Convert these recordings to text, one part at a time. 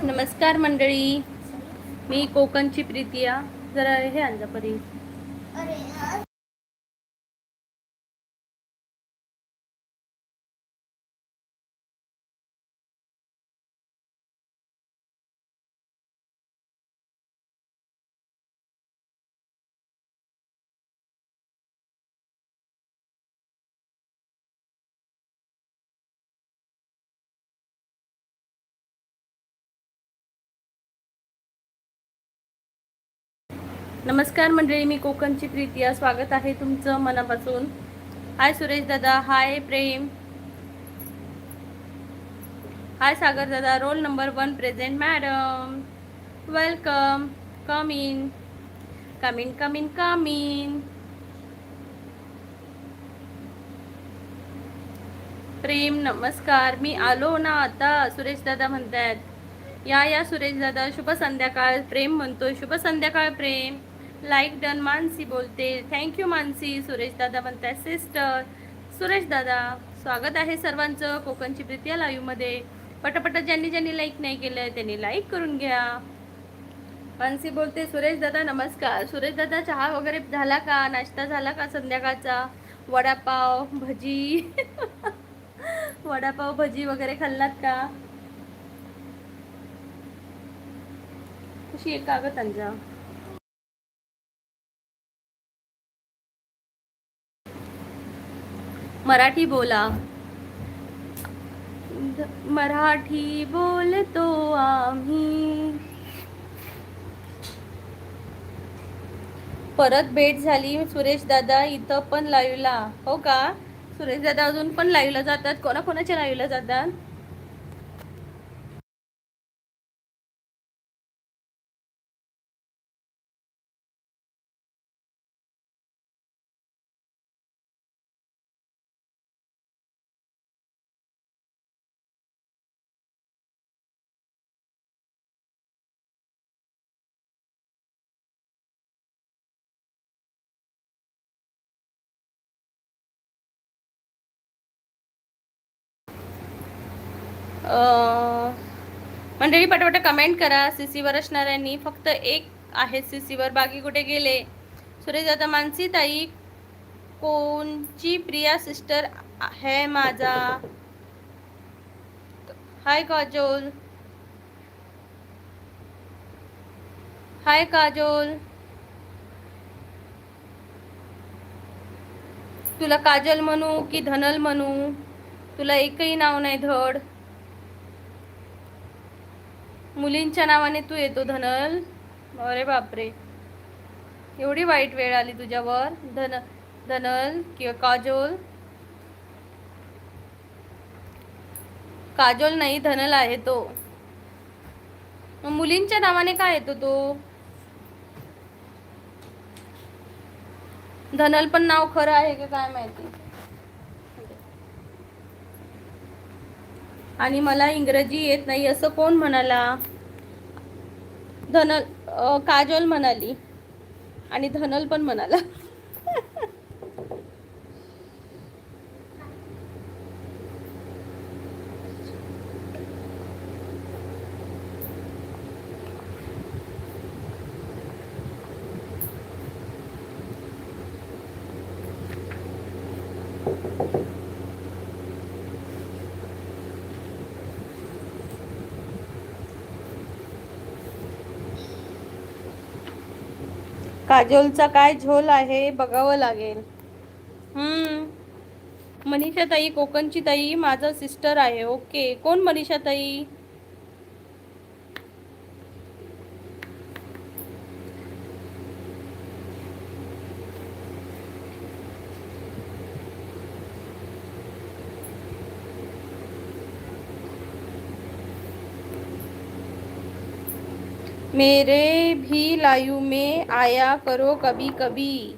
नमस्कार मंडळी, मी कोकणची प्रीतिया. जरा हे आणजा परी. नमस्कार मंडळी, मी कोकणची प्रीतिया. स्वागत आहे तुमचं मनापासून. हाय सुरेश दादा, हाय प्रेम, हाय सागर दादा. Roll number 1 present madam. Welcome. Come in, come in, come in, come in. Prem नमस्कार. मी आलो ना आता, सुरेश दादा म्हणतात. या सुरेश दादा. शुभ संध्याकाळ. प्रेम म्हणतोय शुभ संध्याकाळ. प्रेम लाईक डन. मानसी बोलते. थँक्यू मानसी. सुरेश दादा म्हणतात सिस्टर. सुरेश दादा, स्वागत आहे सर्वांचं कोकणची प्रीतिया लाईव्ह मध्ये. पटापट ज्यांनी ज्यांनी लाईक नाही केलंय त्यांनी लाईक करून घ्या. मानसी बोलते सुरेश दादा नमस्कार. सुरेश दादा, चहा वगैरे झाला का? नाश्ता झाला का संध्याकाळचा? वडापाव भजी वडापाव भजी वगैरे खाल्लात का? कशी एक कागद अंजा. मराठी बोला. मराठी बोलतो आम्ही. परत भेट झाली सुरेश दादा इथं पण लाईव्हला. हो का सुरेश दादा? अजून पण लाईव्हला जातात? कोणाकोणाच्या लाईव्हला जातात? मंडळी पटापट कमेंट करा. सीसीवर असणाऱ्यांनी फक्त एक आहे सीसीवर, बाकी कुठे गेले? सुरेश दादा. मानसी ताई, कोणची प्रिया सिस्टर है माझा? हाय काजोल. हाय काजोल. तुला काजल म्हणू की धनल म्हणू? तुला एकही नाव नाही धड. मुलींच्या नावाने तू येतो धनल. अरे बापरे, एवढी वाईट वेळ आली तुझ्यावर. धनल किंवा काजोल. काजोल नाही, धनल आहे तो. मुलींच्या नावाने काय येतो तो? धनल पण नाव खरं आहे का काय माहिती. आणि मला इंग्रजी येत नाही असं कोण म्हणाला? धनल काजोल म्हणाली आणि धनल पण म्हणाला. काजोलचा काय झोल आहे बघावं लागेल. मनीषा ताई, कोकणची ताई माझा सिस्टर आहे. ओके, कोण मनीषा ताई? मेरे भी लाईव्ह में आया करो कभी कभी.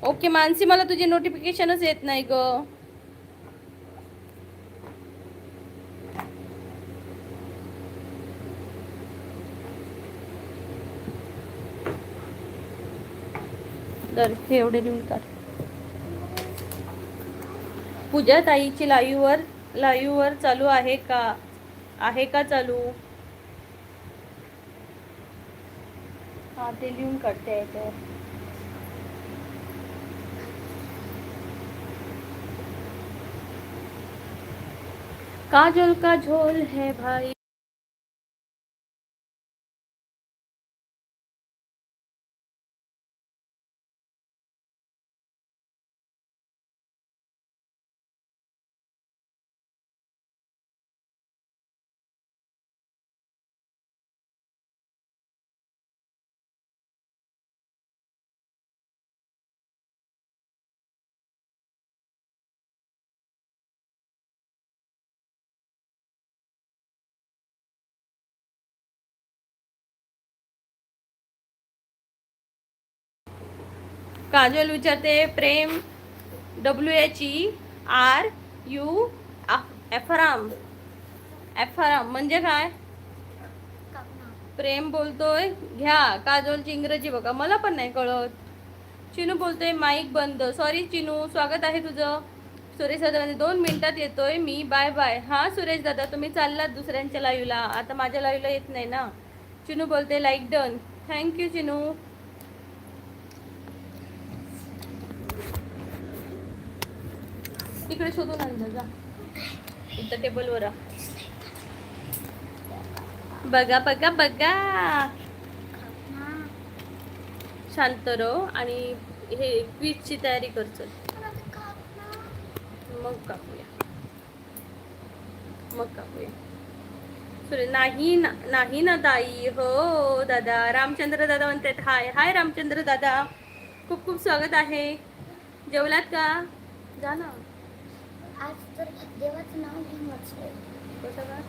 ओके मानसी, मला तुझे नोटिफिकेशनच येत नाही ग. तर एवढे लिहून काढ. पूजा ताईची लाईव्हवर लाईव्ह वर चालू आहे का? आहे का चालू? हा ते लिहून काढते याच्यावर. काजल का झोल है भाई. काजल विचारते प्रेम WHERU एफराम. एफराम म्हणजे काय? प्रेम बोलतोय घ्या काजलची इंग्रजी बघा, मला पण नाही कळत. चिनू बोलतोय माईक बंद. सॉरी चिनू, स्वागत आहे तुझं. सुरेश दादा म्हणजे 2 मिनिटात येतोय मी, बाय बाय. हा सुरेश दादा तुम्ही चाललात दुसऱ्यांच्या लाईव्हला, आता माझ्या लाईव्हला येत नाही ना. चिनू बोलते लाईक डन. थँक्यू चिनू. तिकडे शोधून आणलं जा, इथं टेबलवर. बघा बघा बघा, शांत रहो आणि हे क्विजची तयारी करतो. मग कापूया, मग कापूया. नाही नाही ना ताई. हो दादा. रामचंद्र दादा म्हणतात हाय. हाय रामचंद्र दादा, खूप खूप स्वागत आहे. जेवलात का? जा ना. आज तर देवाचं नाव घेऊन वाचलंय. कसं का?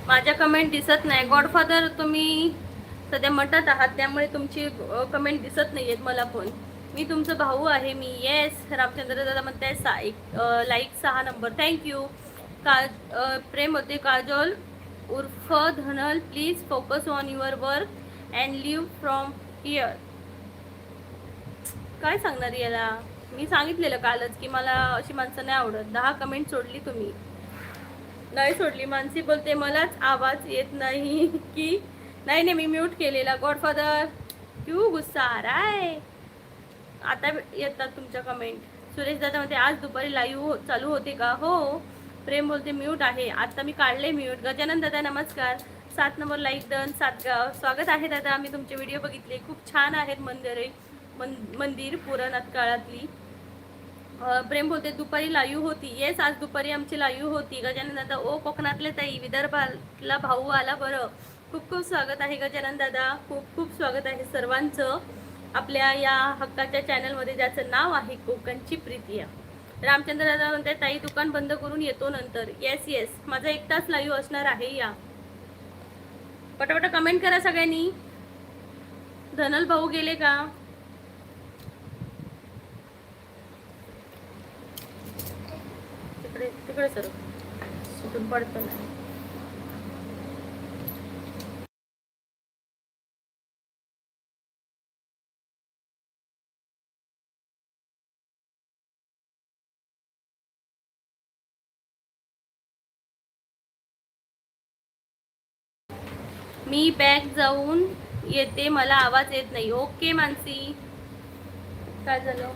माझ्या कमेंट दिसत नाही. गॉडफादर तुम्ही सध्या मठात आहात त्यामुळे तुमची कमेंट दिसत नाही आहेत मला पण. मी तुमचं भाऊ आहे मी. येस रामचंद्र दादा म्हणताय लाईक 6 नंबर. थँक्यू. प्रेम होते काजल उर्फ Dhanal please focus on your work and leave from here. काय सांगणार याला? मी सांगितलेलं कालच की मला अशी माणसं नाही आवडत. 10 कमेंट सोडली तुम्ही. नाही सोडली. मानसी बोलते मलाच आवाज येत नाही की नाही नाही मी म्यूट केलेला. गॉडफादर क्यू गुस्सा आ रहा है. आता येतात तुमच्या कमेंट. सुरेश दादा म्हणते आज दुपारी लाईव्ह चालू होते का? हो. प्रेम बोलते म्यूट आहे आता मी काढले म्यूट. गजानन दादा नमस्कार. 7 नंबर लाईक डन. सातगाव स्वागत आहे दादा. मी तुमचे व्हिडिओ बघितले, खूप छान आहेत मंदिर पुराणात काळातली. प्रेम बोलते दुपारी लाईव्ह होती. येस आज दुपारी आमची लाईव्ह होती. गजानन दादा ओ कोकणातले ताई विदर्भाला भाऊ आला बरं. खूप खूप स्वागत आहे गजानन दादा. खूप खूप स्वागत आहे सर्वांचं आपल्या या हक्काच्या चॅनलमध्ये ज्याचं नाव आहे कोकणची प्रीती. रामचंद्र दादा म्हणते ताई दुकान बंद करून येतो नंतर. येस येस माझा 1 तास लाईव्ह असणार आहे. या पटापट कमेंट करा सगळ्यांनी. धनल भाऊ गेले का? तिकडे तिकडे सर सुटून पडतो नाही. मी बॅग जाऊन येते, मला आवाज येत नाही. ओके मानसी, काय झालं?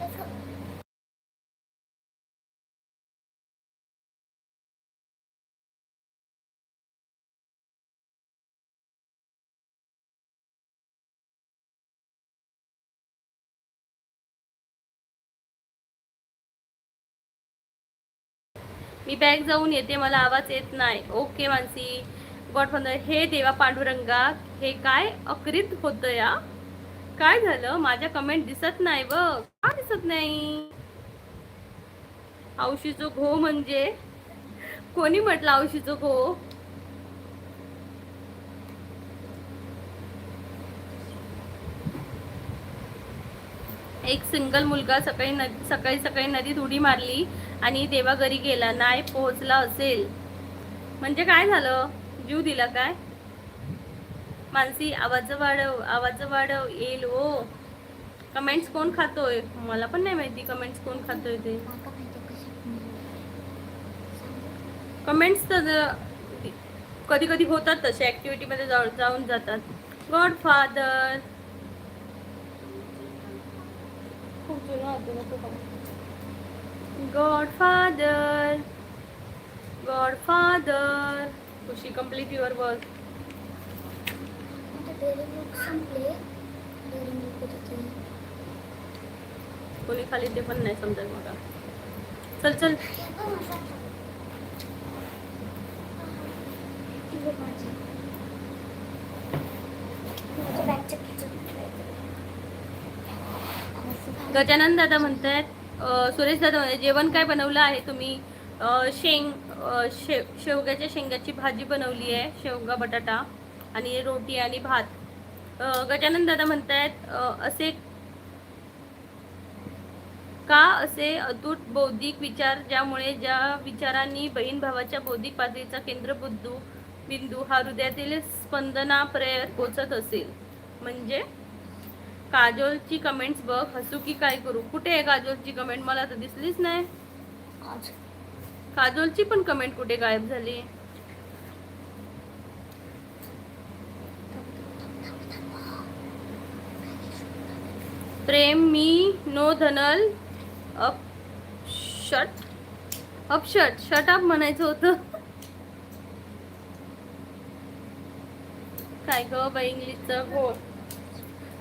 मी बॅग जाऊन येते, मला आवाज येत नाही. ओके मानसी. गॉडफादर, हे देवा पांडुरंगा, हे काय अक्रित होतं या? काय झालं? माझ्या कमेंट दिसत नाही बघ. का दिसत नाही? औशीचो घो म्हणजे कोणी म्हटलं औशीचो घो? एक सिंगल मुलगा सकाळी सकाळी नदीत उडी मारली आणि देवा घरी गेला, नाही पोहोचला असेल म्हणजे काय झालं? जीव दिला काय? मानसी, आवाज वाढव येईल ओ. कमेंट्स कोण खातोय? मला पण नाही माहिती कमेंट्स कोण खातोय ते. कमेंट्स तर कधी कधी होतात तसे, ऍक्टिव्हिटी मध्ये जाऊन जातात. Godfather, godfather, godfather. Khushi, complete your work. कोणी खाली ते पण नाही समजत मला. चल चल. गजानन दादा म्हणतात, सुरेश दादा जेवण काय बनवलं आहे तुम्ही? शेवग्याच्या शेंगाची भाजी बनवली आहे, शेवगा बटाटा आणि रोटी आणि भात. गजानन दादा म्हणतात, असे का असे अतूट बौद्धिक विचार, ज्यामुळे ज्या विचारांनी बहीण भावाच्या बौद्धिक पातळीचा बिंदू हा हृदयातील स्पंदनापर्यंत पोचत असेल. म्हणजे काजोलची कमेंट्स बघ, हसू की काय करू? कुठे आहे काजोलची कमेंट? मला तर दिसलीच नाही. काजोलची पण कमेंट कुठे गायब झाली? प्रेम, मी नो धनल शट अप म्हणायचं होतं. काय ग बाई इंग्लिशचं घोळ.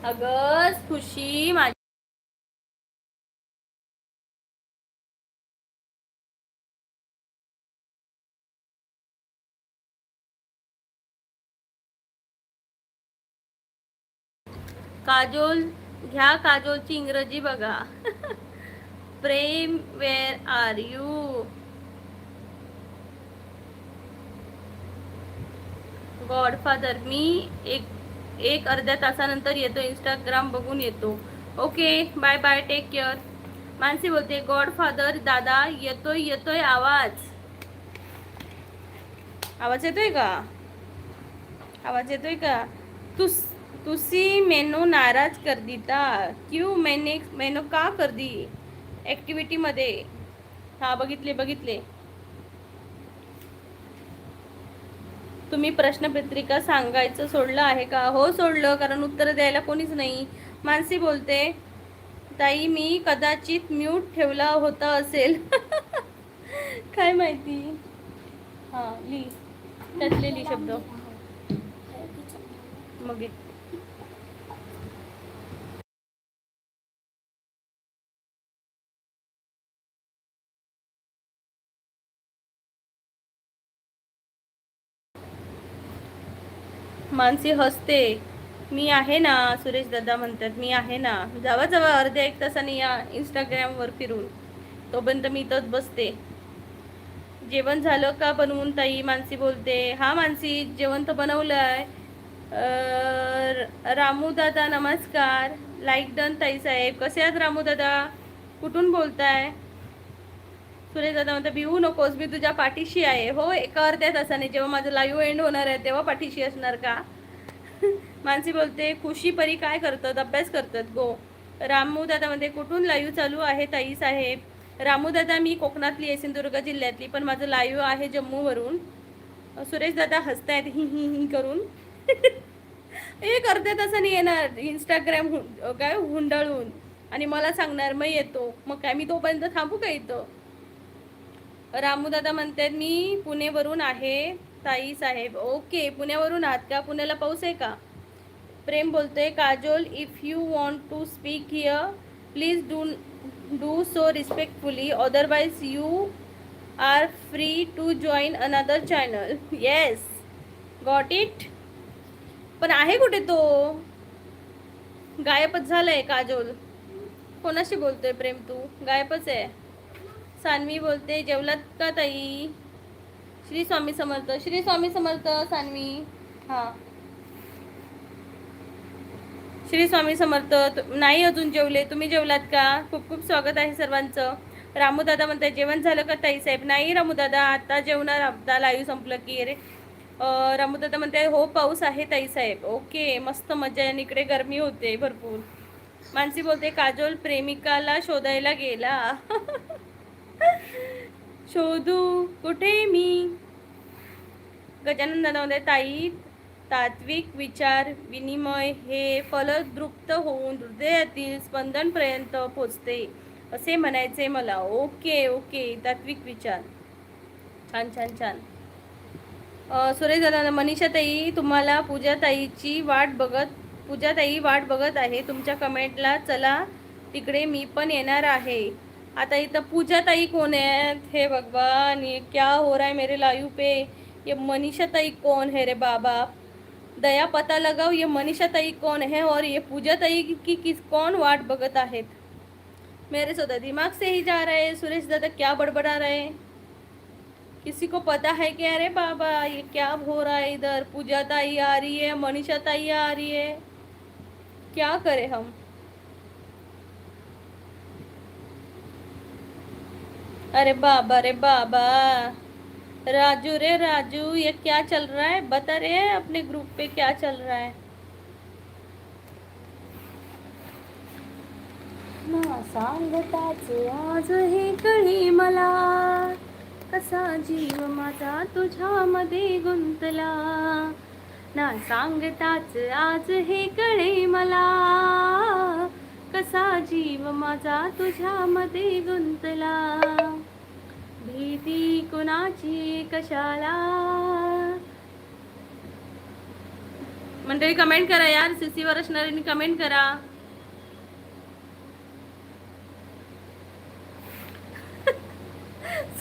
अगं खुशी, माझी काजोल घ्या, काजोलची इंग्रजी बघा. Prem, where are you? Godfather, मी एक अर्ध्या तासानंतर येतो, इंस्टाग्राम बघून येतो. Okay, bye bye, take care. Mansi बोलते, गॉडफादर दादा, येतोय आवाज. आवाज येतोय का? आवाज येतोय का? तुसी मेनू नाराज कर दीता. क्यू मेनू का कर दी ऍक्टिव्हिटी मध्ये? हा, बघितले. तुम्ही प्रश्नपत्रिका सांगायचं सोडलं आहे का? हो, सोडलं, कारण उत्तर द्यायला कोणीच नाही. मानसी बोलते, ताई मी कदाचित म्यूट ठेवला होता असेल. काय माहिती. हा, त्यातले शब्द मग. मानसी हसते, मी आहे ना. सुरेश दादा म्हणतात, मी आहे ना. जावा अर्ध्या एक तासाने या इंस्टाग्रामवर फिरून. तोपर्यंत मी इथंच बसते. जेवण झालं का बनवून ताई? मानसी बोलते, हा मानसी, जेवण तर बनवलंय. रामू दादा नमस्कार. लाईक डन ताई साहेब. कसे आहात रामू दादा? कुठून बोलताय? सुरेश दादा म्हणतात, भिवू नकोस, मी तुझ्या पाठीशी आहे. हो, एका अर्ध्या तासाने, जेव्हा माझं लाईव्ह एंड होणार आहे तेव्हा पाठीशी असणार का? मानसी बोलते, खुशी परी काय करतात? अभ्यास करतात गो. रामू दादा म्हणते, कुठून लाईव्ह चालू आहे ताई साहेब? रामू दादा, मी कोकणातली आहे, सिंधुदुर्ग जिल्ह्यातली, पण माझं लाईव्ह आहे जम्मूवरून. सुरेश दादा हसतायत ही ही ही करून. हे करते तसं नाही येणार इंस्टाग्राम काय हुंडळून आणि मला सांगणार मग येतो. मग काय मी तोपर्यंत थांबू का इथं? रामू दादा म्हणतात मी पुणेवरून आहे ताई साहेब. ओके, पुण्यावरून आहात का? पुण्याला पाऊस आहे का? प्रेम बोलतोय Kajol, if you want to speak here please do so respectfully, otherwise you are free to join another channel. Yes, got it. पण आहे कुठे तो? गायबच झालाय काजोल. कोणाशी बोलतोय प्रेम तू? गायबच आहे. सान्वी बोलते जेवलात का ताई? श्री स्वामी समर्थ. श्री स्वामी समर्थ सान्वी. हां, श्री स्वामी समर्थ. नाही अजून जेवले, तुम्ही जेवलात का? खूप खूप स्वागत आहे सर्वांचं. रामूदादा म्हणतात जेवण झालं का ताई साहेब? नाही रामूदादा, आता जेवणार, आता लाईव्ह संपलं की. रे रामूदादा म्हणते हो पाऊस आहे ताई साहेब. ओके, मस्त मजा आहे. आणि इकडे गरमी होते भरपूर. मानसी बोलते काजोल प्रेमिकाला शोधायला गेला. शोधू कुठे मी? गजानन दादा म्हणते ताई तात्विक विचार विनिमय हे फलद्रुप्त होऊन हृदयातील स्पंदनपर्यंत पोचते असे म्हणायचे मला. ओके ओके, तात्विक विचार. छान छान छान. सुरेश दादा, मनीषा ताई तुम्हाला पूजा ताई वाट बघत आहे तुमच्या कमेंटला. चला तिकडे मी पण येणार आहे. आता इथं पूजा ताई कोण आहेत हे भगवान, ये क्या हो रहा है मेरे लाइव पे? ये मनीषा ताई कौन है रे बाबा? दया पता लगाओ, ये मनीषा ताई कौन है और ये पूजा ताई की कौन वाट बघत आहेत? मेरे तो दिमाग से ही जा रहे हैं. सुरेश दादा क्या बड़बड़ा रहे हैं? किसी को पता है क्या? अरे बाबा ये क्या हो रहा है इधर? पूजा ताई आ रही है, मनीषा ताई आ रही है, क्या करें हम? अरे बाबा रे बाबा, राजू रे राजू, ये क्या चल रहा है? बता रहे हैं अपने ग्रुप पे क्या चल रहा है? ना सांगताच आज हे कळी मला, कसा जीव माझा तुझ्यामध्ये गुंतला. ना सांगताच आज हे कळे मला, कसा जीव माझा तुझ्यामध्ये गुंतला. भीती कुणाची कशाला? मंडळी कमेंट करा यार, सीसीवर असणाऱ्यांनी कमेंट करा.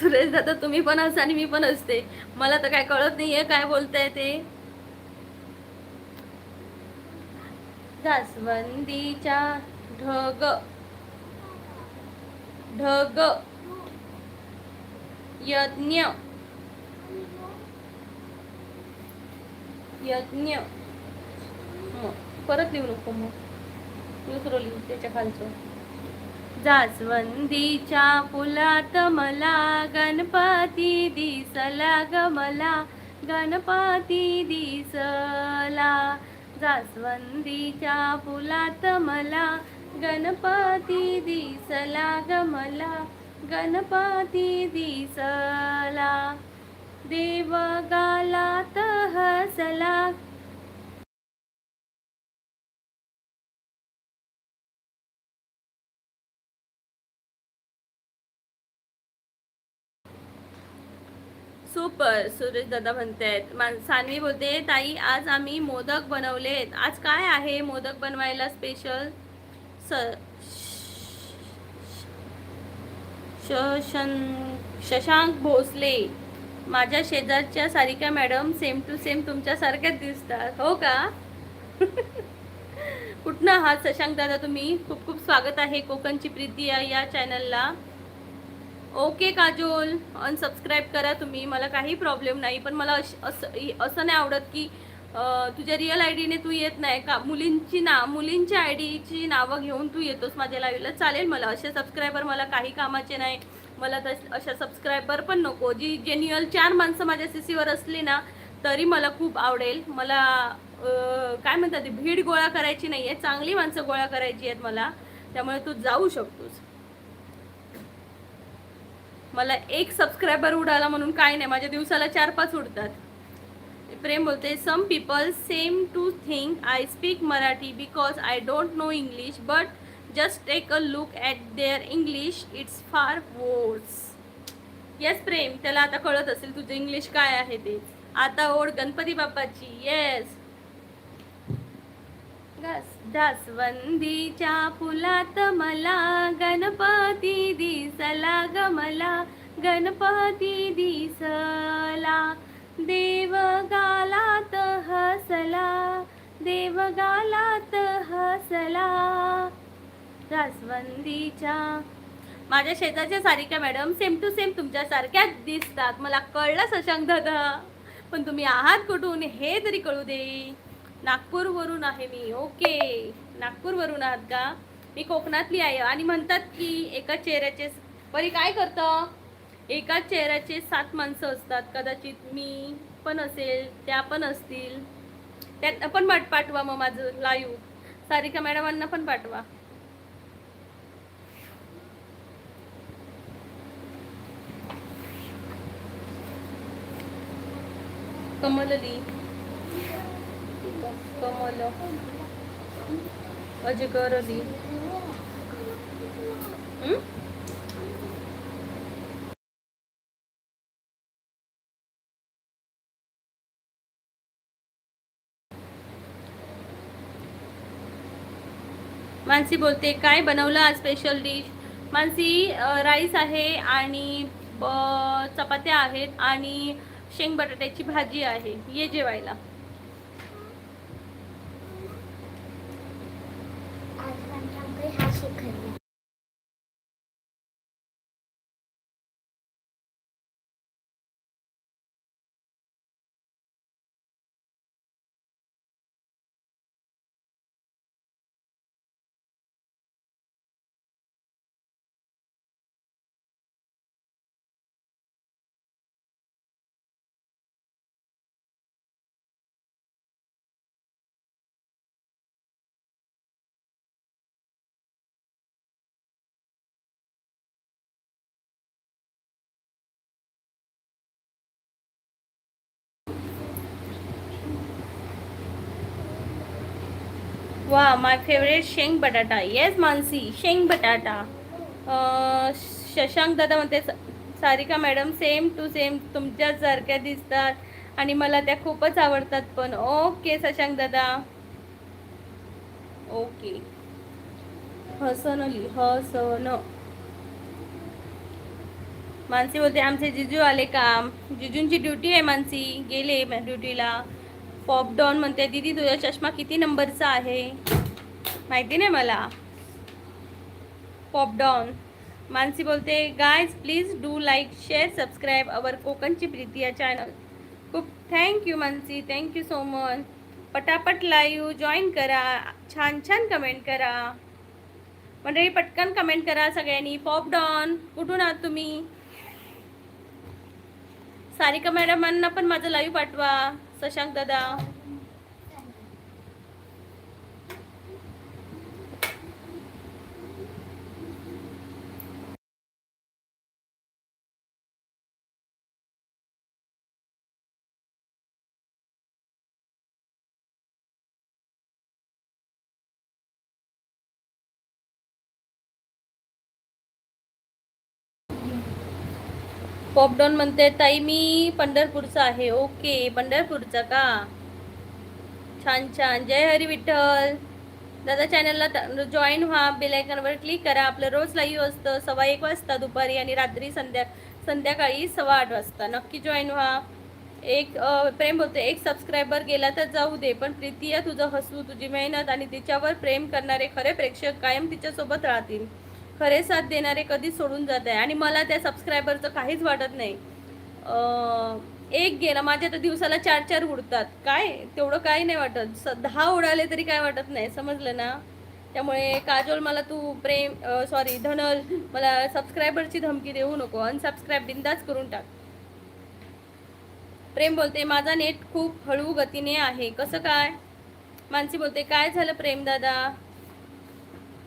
सुरेश दादा तुम्ही पण असा आणि मी पण असते, मला तर काय कळत नाहीये काय बोलताय ते. जास्वंदीच्या ढग ढग यज्ञ यज्ञ परत लिहू नको, मग दुसरं लिहू त्याच्या खालचं. जास्वंदीच्या फुलात मला गणपती दिसला ग मला, गणपती दिसला. जास्वंदीच्या फुलात मला गणपती दिसला ग मला, गणपती दिसला. देव गालात हसला. सुपर. सुरेश दादा म्हणतायत. सानवी बोलते ताई आज आम्ही मोदक बनवलेत. आज काय आहे मोदक बनवायला स्पेशल? शशांक भोसले, माझ्या शेजारच्या Sarika madam same to same तुमच्यासारख्याच दिसतात. हो का? कुठनं आहात शशांक दादा तुम्ही? खूप खूप स्वागत आहे कोकणची प्रीती या चॅनलला. ओके काजोल, अनसबस्क्राईब करा तुम्ही, मला काही प्रॉब्लेम नाही. पण मला असं नाही आवडत की तुझ्या रिअल आय डीने तू येत नाही का, मुलींच्या आय डीची नावं घेऊन तू येतोस माझ्या लाईव्हला. चालेल, मला असे सबस्क्रायबर मला काही कामाचे नाही. मला तर अशा सबस्क्रायबर पण नको. जी जेन्युअल 4 माणसं माझ्या सीसीवर असली ना तरी मला खूप आवडेल. मला काय म्हणतात ते भीड गोळा करायची नाही आहे, चांगली माणसं गोळा करायची आहेत मला. त्यामुळे तू जाऊ शकतोस. मला 1 सबस्क्रायबर उडाला म्हणून काय नाही, माझ्या दिवसाला 4-5 उडतात. प्रेम बोलते some people seem to think I speak Marathi because I don't know English but just take a look at their English it's far words. Yes Prem, त्याला आता कळत असेल तुझं इंग्लिश काय आहे ते. आता ओढ गणपती बाप्पाची. येस. जास्वंदीच्या फुलात मला गणपती दिसला ग मला, गणपती दिसला. देव गालात हसला, देव गालात हसला. जास्वंदीच्या. माझ्या शेजारच्या Sarika madam same to same तुमच्यासारख्याच दिसतात. मला कळलं शशांक दादा, पण तुम्ही आहात कुठून हे तरी कळू दे. नागपूरवरून आहे मी. ओके, नागपूरवरून आहात का? मी कोकणातली आहे. आणि म्हणतात की एका चेहऱ्याचे परी काय करतं, एका चेहऱ्याचे 7 माणसं असतात. कदाचित मी पण असेल, त्या पण असतील. त्यात पण पाठवा मग माझं लाईव्ह. सारिका मॅडमांना पण पाठवा. कमलली, कमल, अजगरली. मानसी बोलते काय बनवलं आज स्पेशल डिश. मानसी राईस आहे आणि चपात्या आहेत आणि शेंग बटाट्याची भाजी आहे. ये जेवायला. वा माय फेवरेट शेंग बटाटा. येस मानसी, शेंग बटाटा. शशांक दादा म्हणते Sarika madam same to same तुमच्यासारख्या दिसतात आणि मला त्या खूपच आवडतात पण. ओके शशांक दादा, ओके. हसनली, हसन. मानसी बोलते आमचे जिजू आले काम. जिजूंची ड्युटी आहे मानसी, गेले ड्युटीला. पॉपडॉन म्हणते दीदी तुझा चष्मा किती नंबरचा आहे माहिती नाही मला. पॉपडॉन. मानसी बोलते guys please do like share subscribe our कोकणची प्रीती या चॅनल. खूप thank you Mansi, thank you so much. पटापट लाईव्ह जॉईन करा, छान छान कमेंट करा मंडळी, पटकन कमेंट करा सगळ्यांनी. पॉपडॉन कुठून आहात तुम्ही. सारिका मॅडमांना पण माझं लाईव्ह पाठवा. शशांक दादा. पॉपडॉन म्हणते ताई मी पंढरपूरचा आहे. ओके, पंढरपूरचा का. छान छान. जय हरी विठ्ठल. दादा चॅनलला जॉईन व्हा, बेल आयकॉनवर क्लिक करा. आपलं रोज लाईव्ह असतं 1:15 वाजता दुपारी आणि रात्री संध्याकाळी 8:15 वाजता. नक्की जॉईन व्हा. एक प्रेम बोलते एक सबस्क्रायबर गेला तर जाऊ दे, पण प्रीतिया तुझं हसू, तुझी मेहनत आणि तिच्यावर प्रेम करणारे खरे प्रेक्षक कायम तिच्यासोबत राहतील. खरे साथ देणारे कधीच सोडून जात आहे. आणि मला त्या सबस्क्रायबरचं काहीच वाटत नाही. एक गेला, माझ्या तर दिवसाला 4 उडतात. काय तेवढं काही नाही वाटत. 10 उडाले तरी काय वाटत नाही, समजलं ना. त्यामुळे काजोल मला तू सॉरी धनल, मला सबस्क्रायबरची धमकी देऊ नको. अनसबस्क्राईब बिंदाच करून टाक. प्रेम बोलते माझा नेट खूप हळू गतीने आहे, कसं काय. मानसी बोलते काय झालं प्रेम दादा.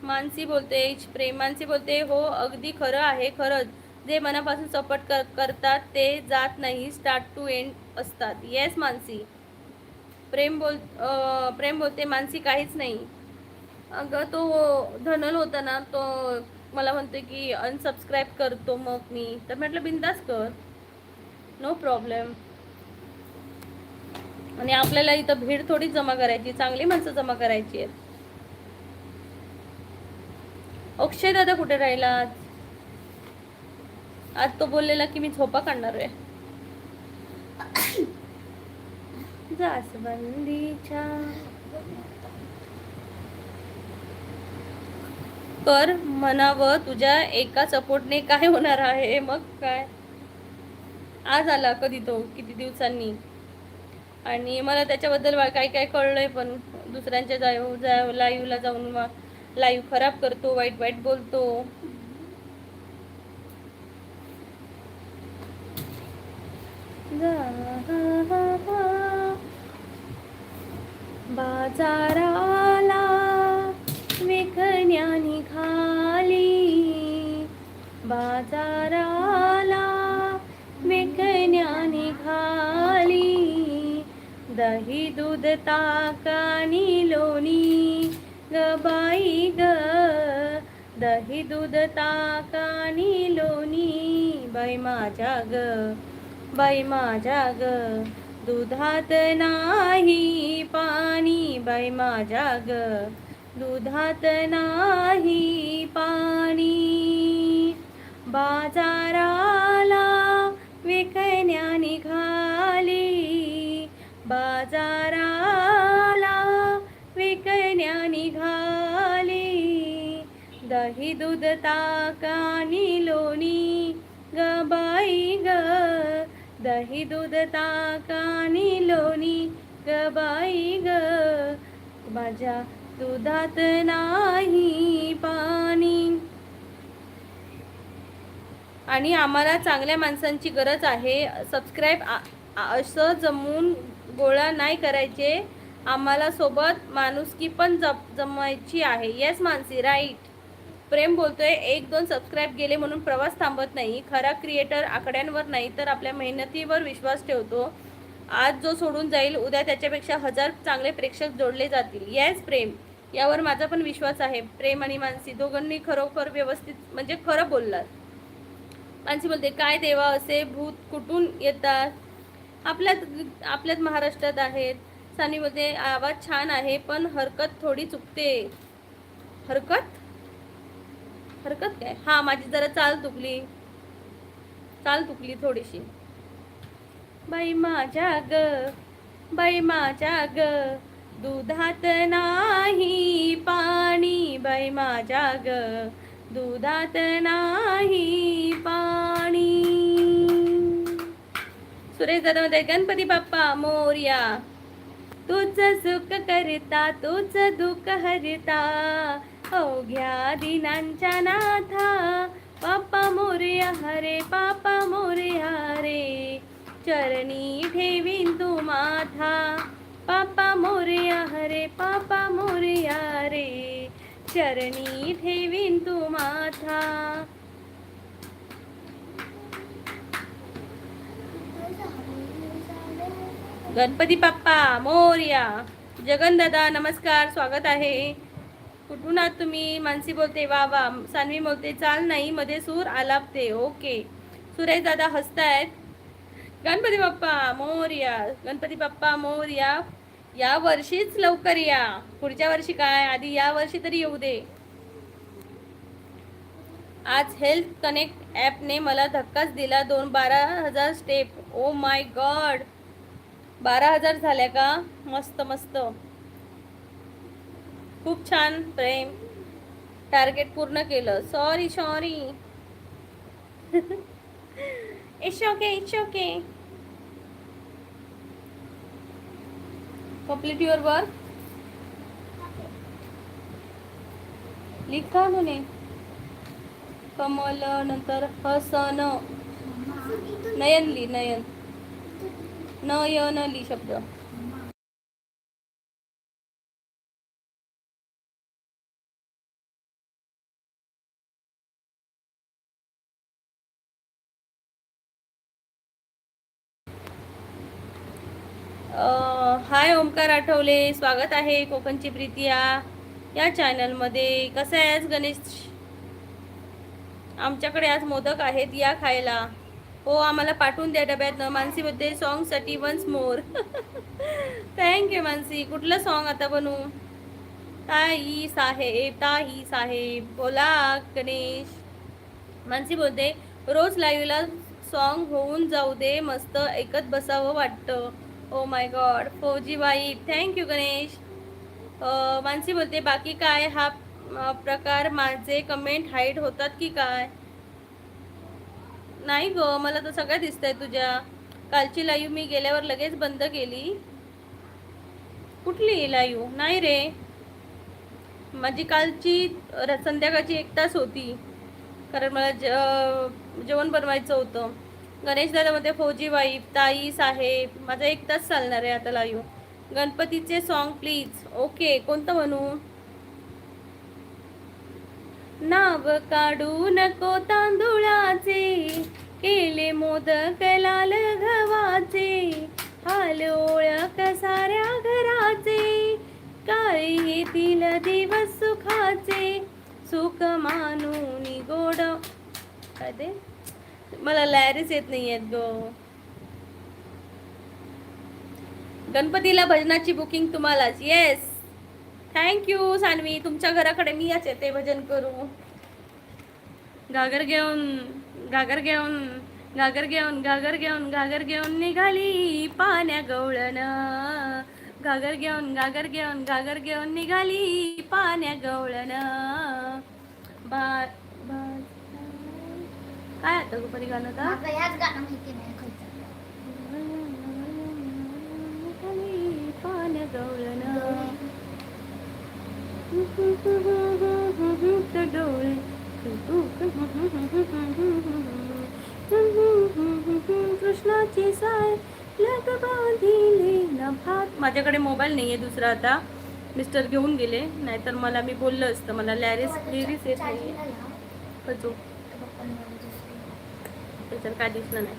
मानसी बोलते मानसी बोलते हो अगदी खरं आहे, खरंच जे मनापासून सपोर्ट करतात ते जात नाही, स्टार्ट टू एंड असतात. येस मानसी. प्रेम बोलते मानसी काहीच नाही. अगं तो धनल होता ना, तो मला म्हणते की अनसबस्क्राईब करतो. मग मी तर म्हटलं बिंदास कर, नो प्रॉब्लेम. आणि आपल्याला इथं भीड थोडी जमा करायची, चांगली माणसं जमा करायची आहेत. अक्षय दादा कुठे राहिला आज? आज तो बोललेला की मी झोपा काढणार आहे. जास्वंदीच्या कर म्हणावं, तुझ्या एका सपोर्टने काय होणार आहे. मग काय, आज आला कधी तो किती दिवसांनी. आणि मला त्याच्याबद्दल काय काय कळलंय, पण दुसऱ्यांच्या लाईव्हला जाऊन लाईव्ह खराब करतो, वाईट वाईट बोलतो. बाजाराला विकण्या निघाली, बाजाराला विकण्या निघाली, दही दूध ताक आणि लोणी ग बाई ग, दही दूध ताक आणि लोणी बाई माझ्या ग, बाई माझ्या ग, दुधात नाही पाणी बाई माझ्या ग, दुधात नाही पाणी, बाजाराला विकण्या निघाली, बाजाराला विकण्या निघाली, दही दूध ताक आणि लोणी ग बाई ग, दही दूध ताक आणि लोणी ग बाई ग, माझ्या दुधात नाही पाणी. आणि आम्हाला चांगल्या माणसांची गरज आहे. सबस्क्राईब असं जमून गोळा नाही करायचे, आम्हाला सोबत माणुसकी पण जमायची आहे. Yes Mansi, right. प्रेम बोलतोय 1-2 सबस्क्राईब गेले म्हणून प्रवास थांबत नाही. खरा क्रिएटर आकड्यांवर नाही तर आपल्या मेहनतीवर विश्वास ठेवतो. आज जो सोडून जाईल उद्या त्याच्यापेक्षा 1000 चांगले प्रेक्षक जोडले जातील. येस प्रेम, यावर माझा पण विश्वास आहे. प्रेम आणि मानसी दोघांनी खरोखर व्यवस्थित म्हणजे खरं बोललात. मानसी बोलते काय देवा, असे भूत कुठून येतात? आपल्यात महाराष्ट्रात आहेत. सानी बोलते आवाज छान आहे पण हरकत थोडी चुकते. हरकत हरकत काय? हा, माझी जरा चाल चुकली थोडीशी. बाई माझ्या ग, बाई माझ्या ग, दुधात नाही पाणी बाई माझ्या ग, दुधात नाही पाणी. सुरेश दादा मध्ये गणपती बाप्पा मोरया, तुझ सुख करता तुझ दुःख हरता, अवघ्या दिनांच्या नाथा, पापा मोरया हरे, पापा मोरया रे, चरणी ठेवीन तू माथा, पापा मोरया हरे, पापा मोरया रे, चरणी ठेवीन तू माथा. गणपती बाप्पा मोरया. जगन दादा नमस्कार, स्वागत आहे. कुठून आहात तुम्ही? मानसी बोलते वा वा. सानवी बोलते चाल नाही मध्ये सूर आलापते. ओके. सुरेश दादा हसतायत. गणपती बाप्पा मोरया, गणपती बाप्पा मोरया. या वर्षीच लवकर या, पुढच्या वर्षी काय, आधी या वर्षी तरी येऊ दे. आज हेल्थ कनेक्ट ॲपने मला धक्काच दिला. 12,000 स्टेप. ओ माय गॉड, 12,000 झाल्या का? मस्त मस्त, खूप छान. प्रेम टार्गेट पूर्ण केलं. Sorry it's okay. Complete your work. लिखा म्हणे कमल, नंतर हसन, नयन ली शब्द. हाय ओमकार आठवले, स्वागत आहे कोकणची प्रीती या चॅनलमध्ये. कसं आहेस गणेश? आमच्याकडे आज मोदक आहेत, या खायला. हो, आम्हाला पाठवून द्या डब्यात. मानसीमध्ये सॉन्गसाठी वन्स मोर. थँक्यू मानसी. कुठलं सॉन्ग आता बनवू? ताई साहेब, ताई साहेब बोला. गणेश मानसी बोलते, रोज लाईव्हला सॉन्ग होऊन जाऊ दे, मस्त ऐकत बसावं वाटतं. ओ माय गॉड, फौजी बाई, थँक्यू गणेश. मानसी बोलते, बाकी काय हा प्रकार? माझे कमेंट हाईड होतात की काय? नाही ग, मला तर सगळं दिसतंय तुझ्या. कालची लाईव्ह मी गेल्यावर लगेच बंद केली. कुठली लाईव्ह? नाही रे, माझी कालची संध्याकाळची 1 तास होती, कारण मला जेवण बनवायचं होतं. गणेश दादामध्ये फौजी वाईफ, ताई साहेब, माझा 1 तास चालणार आहे आता लाईव्ह. गणपतीचे सॉन्ग प्लीज. ओके, कोणतं म्हणू? नाव काढू नको तांदुळाचे, केले मोदक लाल गव्हाचे, हाल ओळख साऱ्या घराचे, काळे येतील दिवस सुखाचे, सुख मानून गोड. काय ते? मला लॅरीच येत नाही आहेत गो. गणपतीला भजनाची बुकिंग तुम्हालाच. Yes, thank you Sanvi. तुमच्या घराकडे मी याच येते भजन करू. घागर घेऊन, घागर घेऊन, घागर घेऊन, घागर घेऊन, घागर घेऊन निघाली पाण्या गवळण. घागर घेऊन, घागर घेऊन, घागर घेऊन निघाली पाण्या गवळण. काय आता गोपरी गाणं का? पाण्या गवळण डोळे कृष्णाची साय लग बांधिले नभात. माझ्याकडे मोबाईल नाहीये दुसरा आता, मिस्टर घेऊन गेले, नाहीतर मला मी बोललं असतं. मला लिरिक्स येत नाही. त्याच्यात काय दिसलं नाही.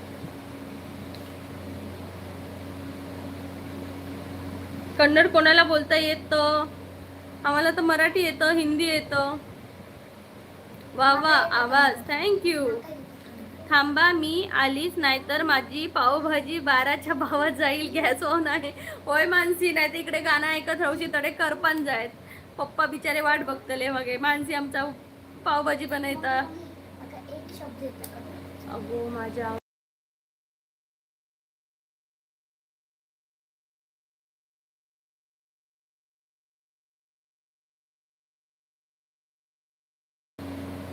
कन्नड कोणाला बोलता येतं? आम्हाला तर मराठी येतं, हिंदी येतं. वा वा, आवाज, थँक्यू. थांबा, मी आलीच नाही तर माझी पावभाजी 12च्या भावात जाईल. गॅस ऑन आहे. होय मानसी, नाही तर इकडे गाणं ऐकत राहूशी तडे करपान जायत. पप्पा बिचारे वाट बघतले मगे. मानसी आमचा पावभाजी बनवता. अगो माझ्या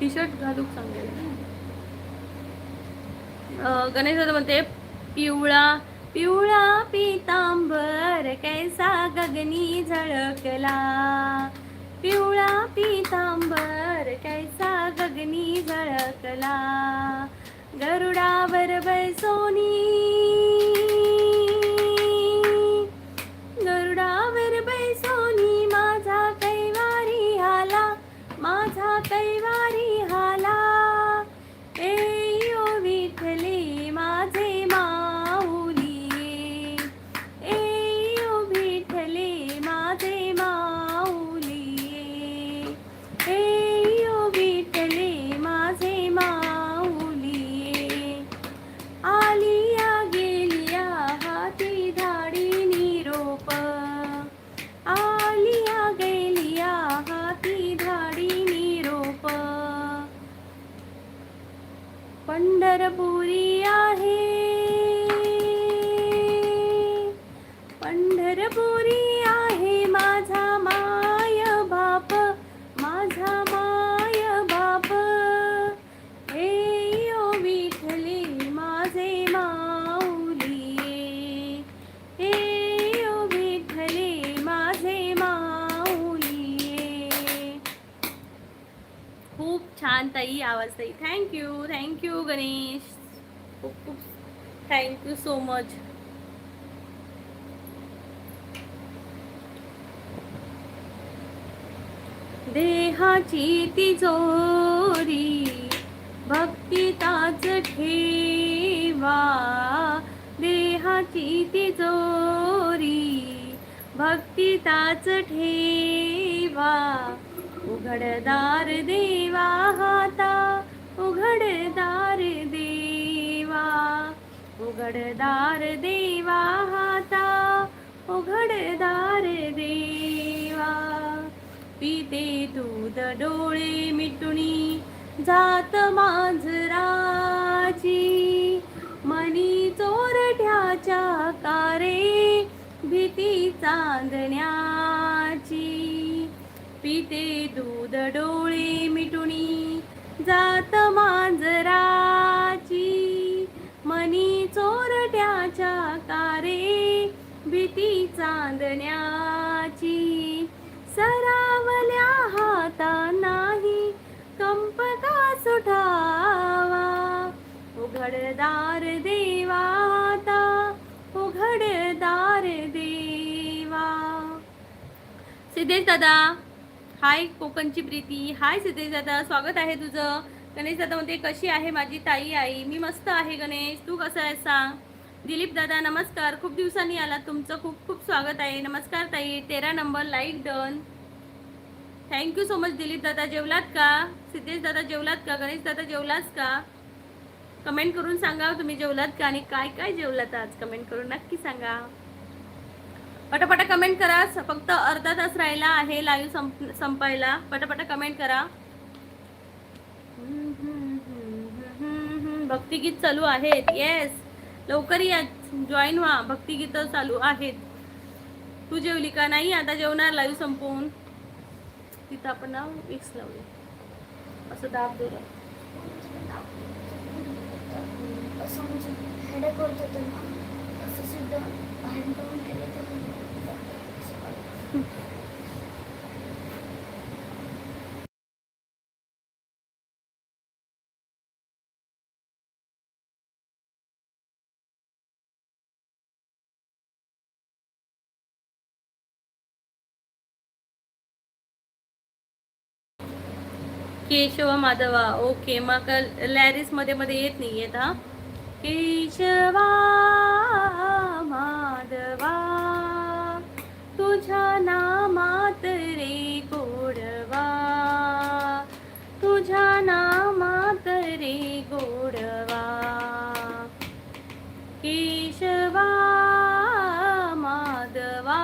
टी शर्ट घालूक सांगेल. गणेश दादा म्हणते, पिवळा पिवळा पितांबर कैसा गगनी झळकला, पिवळा पितांबर कैसा गगनी झळकला, गरुडावर बैसोनी, गरुडावर बैसोनी माझा कैवारी हाला, माझा कैवारी हाला, ए ओ विठ्ठले माझे माऊली, ए ओ विठ्ठले माझे माऊली, ए ओ विठ्ठले माझे माऊली, आलिया गेलिया हाती धाडी निरोप, आलिया गेलिया हाती धाडी निरोप, पंढरपुरी आहे, पंढरपुरी आहे माझा माय बाप, माझा माय बाप, हे ओ विठ्ठले माझे माऊली, हे ओ विठ्ठले माझे माऊली. खूप छान ताई, आवाज ताई. थँक्यू, थँक्यू गणेश, खूप खूप थँक्यू सो मच. देहाची तिजोरी भक्तिताच ठेवा, देहाची तिजोरी भक्तिताच ठेवा. उघडदार देवा हाता, उघडदार देवा, उघडदार देवा हाता, उघडदार देवा. पिते दूध डोळे मिटुनी जात मांजराची, मनी चोरट्याच्या कारे भीती चांदण्याची. पिते दूध डोळे मिटुनी जात मांजराची, मनी चोरट्याच्या कारे भीती चांदण्याची. सरावल्या हाता नाही कंप का सुटावा. उघडदार देवा हाता, उघडदार देवा. सिद्धेश दादा हाय. कोकणची प्रीती हाय. सिद्धेश दादा स्वागत आहे तुझं. गणेश दादा म्हणते कशी आहे माझी ताई आई. मी मस्त आहे गणेश, तू कसं आहे सांग. दिलीप दादा नमस्कार, खूप दिवसांनी आला, तुमचं खूप खूप स्वागत आहे. नमस्कार ताई. 13 number like done. Thank you so much Dilip दादा. जेवलात का? सिद्धेश दादा जेवलात का? गणेश दादा जेवलास का? कमेंट करून सांगा तुम्ही जेवलात का आणि काय काय जेवलात आज. कमेंट करून नक्की सांगा. पटापटा कमेंट करा. फक्त अर्धा तास राहिला आहे लाईव्ह संपायला. पटापटा कमेंट करा. भक्तिगीत चालू आहेत. येस लवकर या, जॉईन व्हा. भक्तिगीत चालू आहेत. तू जेवली का? नाही आता जेवणार लाईव्ह संपवून. तिथं आपण ना विक्स लावले असं दाब दिलं. असं म्हणजे हेडेक होत होतं ना, असं सुद्धा बाहेर करून केलं तर केशव माधवा. ओके मग लॅरिस मध्ये मध्ये येत नाही येत. हा केशवा माधवा तुझ्या नामात रे गोडवा, तुझ्या नामात रे गोडवा. केशवा माधवा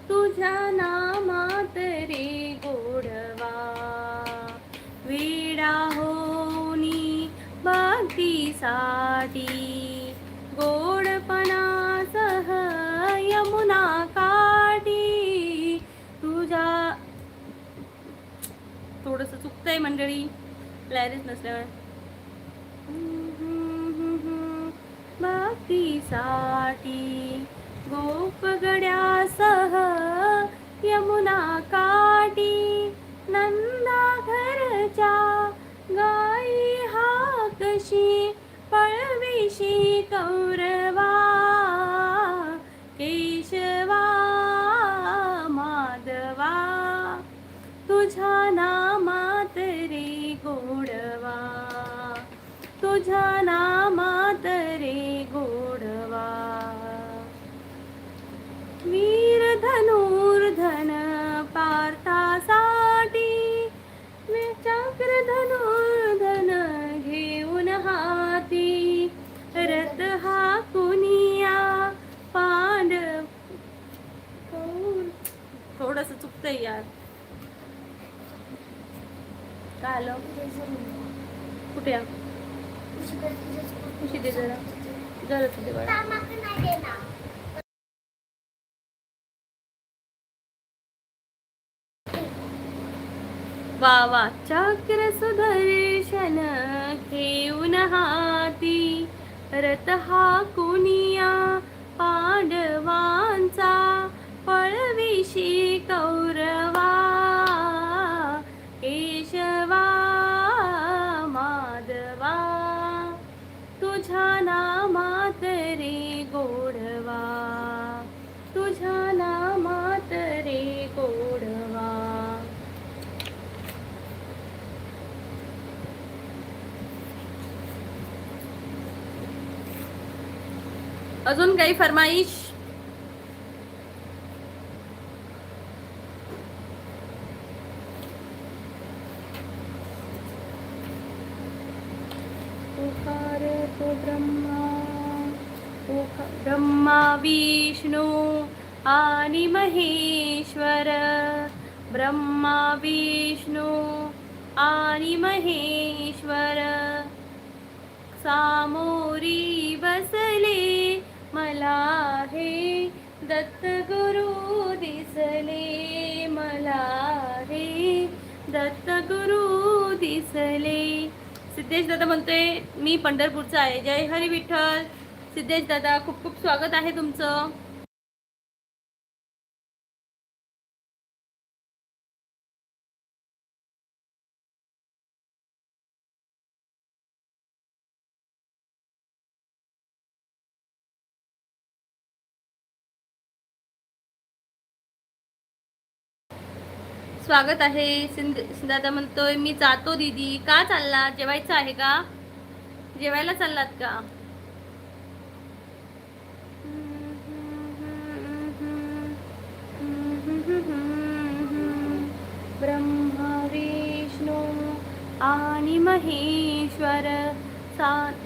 तुझ्या नामात रे गोडवा. वेडा होनी भक्तीसाठी गोडपणासह यमुना काठी. तुझ्या थोडंसं चुकतंय मंडळी लॅरिस नसल्यामुळे. भक्तीसाठी गोपगड्यासह यमुना काठी. नंदा घरच्या गाई हाकशी पळविशी कौरवा. केशवा माधवा तुझ्या नामात रे गोडवा, तुझ्या नामात रे गोडवा. वीर धनुर्धन पार्थासाठी चक्र धनुर्धन घेऊन हाती. रथ हा कुनिया पांडव. थोडस चुकतंय यार. काय आलं कुठे खुशी दे जरा जरा तुझे बाळा. वा वा. चक्र सुदर्शन घेऊन हाती. रथ हा कुनिया पांडवांचा पळविशी कौरवा. केशवा माधवा तुझ्या नामात रे गोडवा, तुझ्या नामात रे गोडवा. अजून काही फरमाईश? पुकार तो ब्रह्मा विष्णू आणि महेश्वर, ब्रह्मा विष्णू आणि महेश्वर सामोरी बसले मला हे दत्त गुरु दिसले, मला हे दत्त गुरु दिसले. सिद्धेश दादा म्हणतोय मी पंढरपूरचा आहे. जय हरी विठ्ठल. सिद्धेश दादा खूप खूप स्वागत आहे तुमचं. स्वागत आहे. दादा म्हणतोय मी जातो दीदी. का चालला? जेवायचं आहे का? जेवायला चाललात का? ब्रह्मा विष्णू आणि महेश्वर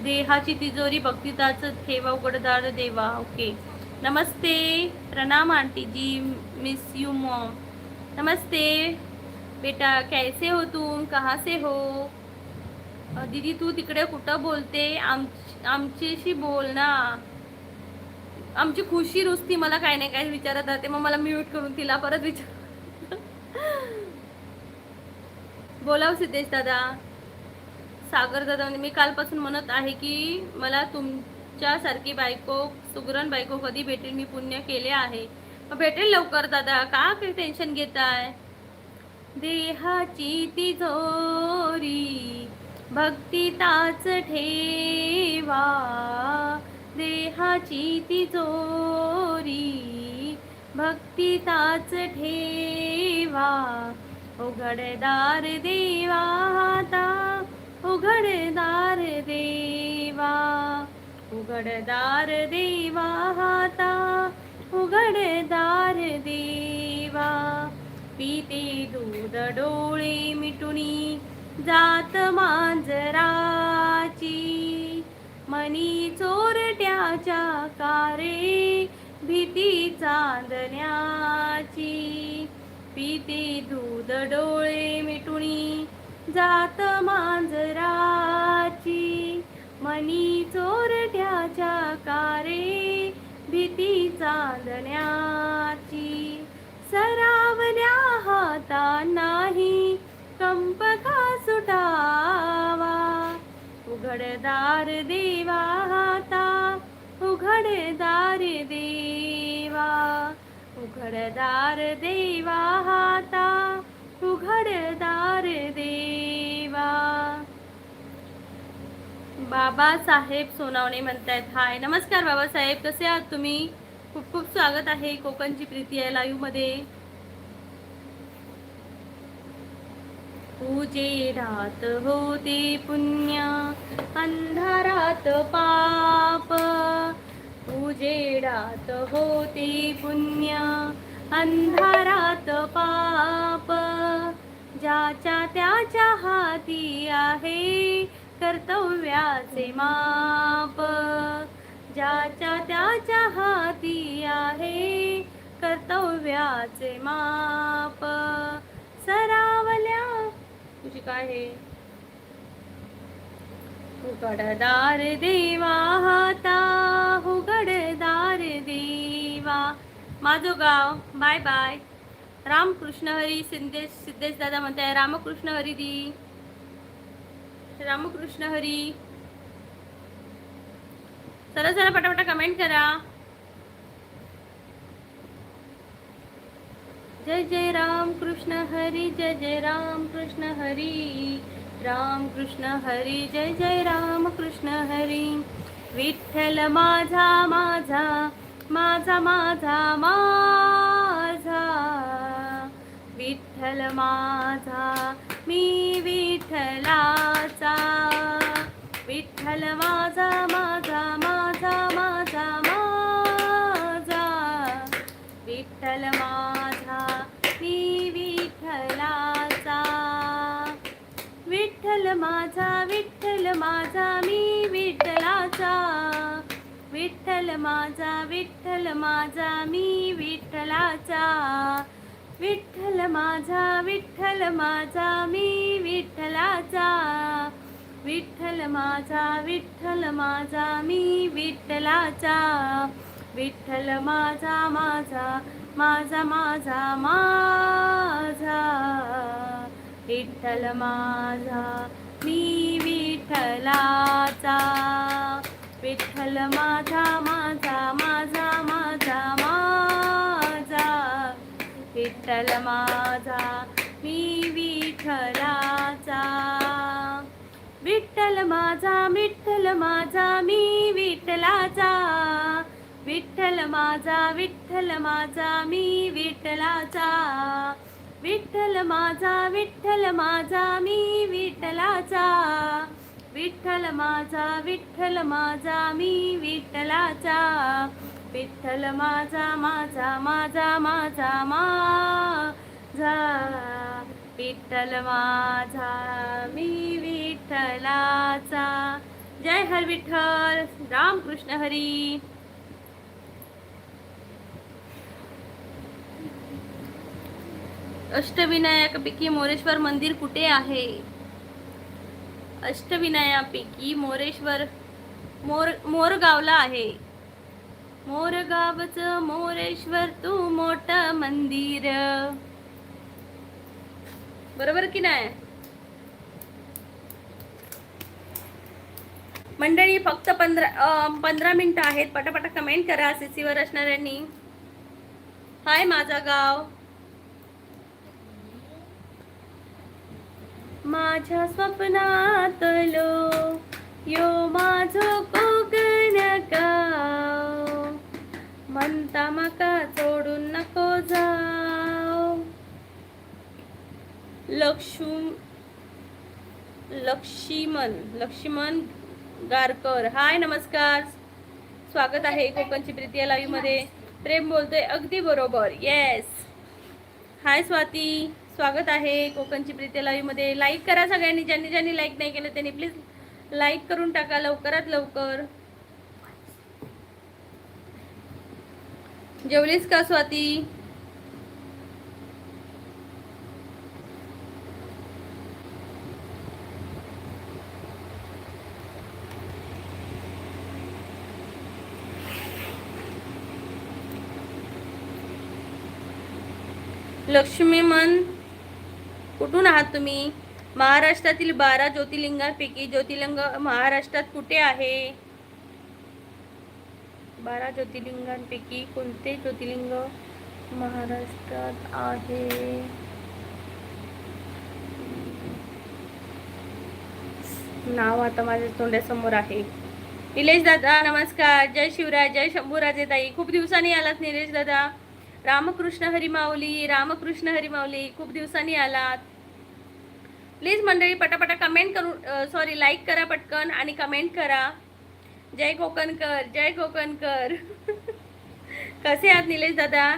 देहाची तिजोरी भक्तिदाच ठेवा उघडदार देवा. ओके. नमस्ते. प्रणाम aunty ji. Miss you mom. नमस्ते बेटा. कैसे हो तुम? कहाँ से हो? दीदी तू तिकडे कुठं बोलते? आमच्याशी बोल ना. आमची खुशी रुसती मला काय नाही काय विचारत राहते, मग मला म्यूट करून तिला परत विचार. बोलाव सिद्धेश दादा. सागर दादा म्हणजे मी कालपासून म्हणत आहे की मला तुमच्यासारखी बायको, सुगरण बायको कधी भेटेल? मी पुण्य केले आहे. भेटेल लवकर दादा. का काही टेन्शन घेताय? देहाची तिजोरी भक्तिताच ठेवा, देहाची तिजोरी भक्तिताच ठेवा. उघडदार देवा आता, उघडदार देवा, उघडदार देवा आता, उघडदार देवा. पिते दूध डोळे मिटुनी जात मांजराची, मनी चोरट्याच्या कारे भीती चांदण्याची. पिते दूध डोळे मिटुनी जात मांजराची, मनी चोरट्याच्या कारे भीती चांदण्याची. सरावल्या हाता नाही कंप का सुटावा, उघडदार देवा हाता, उघडदार देवा, उघडदार देवा हाता, उघडदार देवा. बाबासाहेब सोनावणे म्हणतायत हाय. नमस्कार बाबासाहेब, कसे आहात तुम्ही? खूप खूप स्वागत आहे. कोकणची प्रीती आहे लाईव्ह मध्ये. उजेडात होते पुण्य, अंधारात पाप, उजेडात होते पुण्य, अंधारात पाप. ज्याच्या त्याच्या हाती आहे कर्तव्याचे माप, ज्याच्या त्याच्या हाती आहे कर्तव्याचे माप. सरावल्या तुझी काय आहे? उघडदार देवा हाता, उघडदार देवा. माझं गाव. Bye bye. रामकृष्ण हरी. सिद्धेश दादा म्हणताय रामकृष्ण हरी दी. रामकृष्ण हरी. चला चला पटापटा कमेंट करा. जय जय राम कृष्ण हरी, जय जय राम कृष्ण हरी, राम कृष्ण हरी, जय जय राम कृष्ण हरी. विठ्ठल माझा माझा, माझा माझा माझा, विठ्ठल माझा मी विठ्ठलाचा. विठ्ठल माझा माझा माझा माझा माझा. विठ्ठल माझा विठ्ठल माझा मी विठ्ठलाचा, विठ्ठल माझा विठ्ठल माझा मी विठ्ठलाचा, विठ्ठल माझा विठ्ठल माझा मी विठ्ठलाचा, विठ्ठल माझा विठ्ठल माझा मी विठ्ठलाचा, विठ्ठल माझा माझा माझा माझा माझा, विठ्ठल माझा मी विठ्ठलाचा, विठ्ठल माझा माझा माझा माझा माझा, विठ्ठल माझा मी विठ्ठलाचा, विठ्ठल माझा विठ्ठल माझा मी विठ्ठलाचा, विठ्ठल माझा विठ्ठल माझा मी विठ्ठलाचा, विठ्ठल माझा विठ्ठल माझा मी विठ्ठलाचा, विठ्ठल माझा विठ्ठल माझा मी विठ्ठलाचा, विठ्ठल माझा माझा माझा माझा माझा, विठ्ठल माझा मी विठ्ठलाचा. जय हर विठ्ठल. रामकृष्ण हरी. अष्टविनायकापैकी मोरेश्वर मंदिर कुठे आहे? अष्टविनायकापैकी मोरगावला आहे. मोरगावचं मोरेश्वर तू मोठं मंदिर. बरोबर की नाही मंडळी? फक्त 15 मिनिटं आहेत. पटापटा कमेंट करा सीसीवर असणाऱ्यांनी. हाय माझा गाव. माझ्या स्वप्नातलो यो माझो कोकण गाव, म्हणता मका सोडून नको जाव. लक्ष्मण गारकर. हाय नमस्कार, स्वागत आहे कोकणची प्रीती या लाईव्ह मध्ये. प्रेम बोलतोय अगदी बरोबर. येस. हाय स्वाती, स्वागत आहे कोकणची प्रीती लाईव्ह मध्ये. लाईक करा सगळ्यांनी. ज्यांनी ज्यांनी लाईक नाही केलं त्यांनी प्लीज लाईक करून टाका लवकरात लवकर. जेवलीस का स्वाती? लक्ष्मीमन, कुठून आहात तुम्ही? महाराष्ट्रातील 12 ज्योतिर्लिंगांपैकी ज्योतिर्लिंग महाराष्ट्रात कुठे आहे? 12 ज्योतिर्लिंगांपैकी कोणते ज्योतिर्लिंग महाराष्ट्रात आहे? नाव आता माझ्या तोंडासमोर आहे. निलेश दादा नमस्कार. जय शिवराय. जय शंभूराजे ताई. खूप दिवसांनी आलात निलेश दादा. रामकृष्ण हरी माऊली. रामकृष्ण हरी माऊली. खूप दिवसांनी आलात. प्लीज मंडळी पटापटा कमेंट करून लाईक करा पटकन आणि कमेंट करा. जय कोकणकर. जय कोकणकर. कसे आहात निलेश दादा?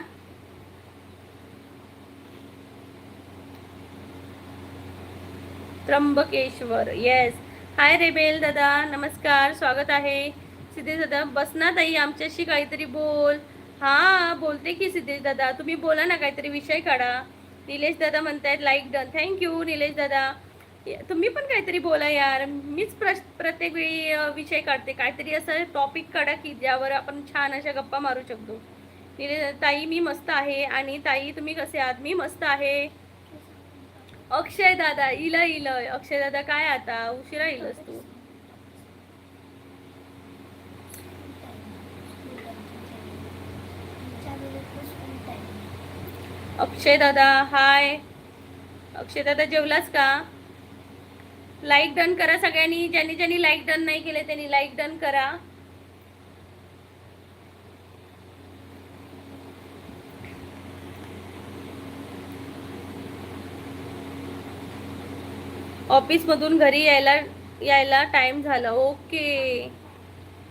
त्र्यंबकेश्वर. येस. हाय रेबेल दादा नमस्कार, स्वागत आहे. सिद्धेश दादा बस ना ताई, आमच्याशी काहीतरी बोल. हा बोलते की सिद्धेश दादा, तुम्ही बोला ना, काहीतरी विषय काढा. निलेश दादा म्हणतायत लाईक डन. थँक्यू निलेश दादा. तुम्ही पण काहीतरी बोला यार. मीच प्रत्येक वेळी विषय काढते. काहीतरी असं टॉपिक काढा की ज्यावर आपण छान अशा गप्पा मारू शकतो. निलेश ताई मी मस्त आहे. आणि ताई तुम्ही कसे आहात? मी मस्त आहे. अक्षय दादा इल अक्षय दादा काय आता उशिरा येईलच तू. अक्षय दादा हाय. अक्षय दादा जेवलास का? लाईक डन करा सगळ्यांनी. ज्यांनी ज्यांनी लाईक डन नाही केले त्यांनी लाईक डन करा. ऑफिस मधून घरी यायला टाइम झाला. ओके